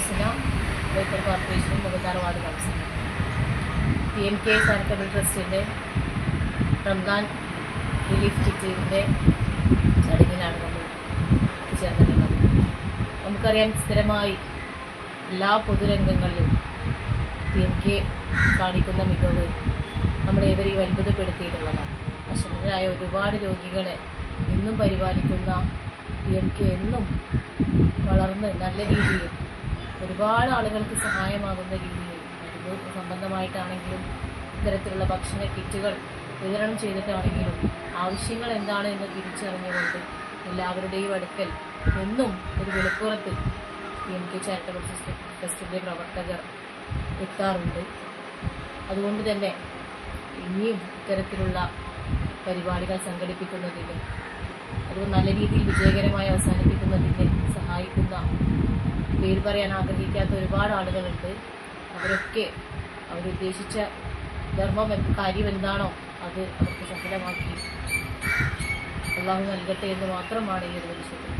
Councillor, Baker corporation Mukhtar ward councillor. PMK charitable ട്രസ്റ്റിൻ്റെ Ramadan relief കിറ്റിൻ്റെ ചടങ്ങിലാണ് നമ്മൾ ചേർന്നിട്ടുള്ളത്. നമുക്കറിയാം, സ്ഥിരമായി എല്ലാ പൊതുരംഗങ്ങളിലും PMK കാണിക്കുന്ന മികവ് നമ്മളേവരെയും അത്ഭുതപ്പെടുത്തിയിട്ടുള്ളതാണ്. അശരണരായ ഒരുപാട് രോഗികളെ ഇന്നും പരിപാലിക്കുന്ന PMK എന്നും വളർന്ന് നല്ല രീതിയിൽ ഒരുപാട് ആളുകൾക്ക് സഹായമാകുന്ന രീതിയിൽ മരുന്ന് സംബന്ധമായിട്ടാണെങ്കിലും ഇത്തരത്തിലുള്ള ഭക്ഷണ കിറ്റുകൾ വിതരണം ചെയ്തിട്ടാണെങ്കിലും ആവശ്യങ്ങൾ എന്താണ് എന്ന് തിരിച്ചറിഞ്ഞുകൊണ്ട് എല്ലാവരുടെയും അടുക്കൽ എന്നും ഒരു വെളുപ്പുറത്തിൽ PMK ചാരിറ്റബിൾ ട്രസ്റ്റിൻ്റെ പ്രവർത്തകർ എത്താറുണ്ട്. അതുകൊണ്ട് തന്നെ ഇനിയും ഇത്തരത്തിലുള്ള പരിപാടികൾ സംഘടിപ്പിക്കുന്നതിന്, അത് നല്ല രീതിയിൽ വിജയകരമായി അവസാനിപ്പിക്കുന്നതിന് സഹായിക്കുന്ന, പേര് പറയാൻ ആഗ്രഹിക്കാത്ത ഒരുപാട് ആളുകളുണ്ട്. അവരൊക്കെ അവരുദ്ദേശിച്ച കാര്യം എന്താണോ അത് അവർക്ക് സഫലമാക്കി അള്ളാഹു നൽകട്ടെ എന്ന് മാത്രമാണ് ഈ ഒരു വിഷയത്തിൽ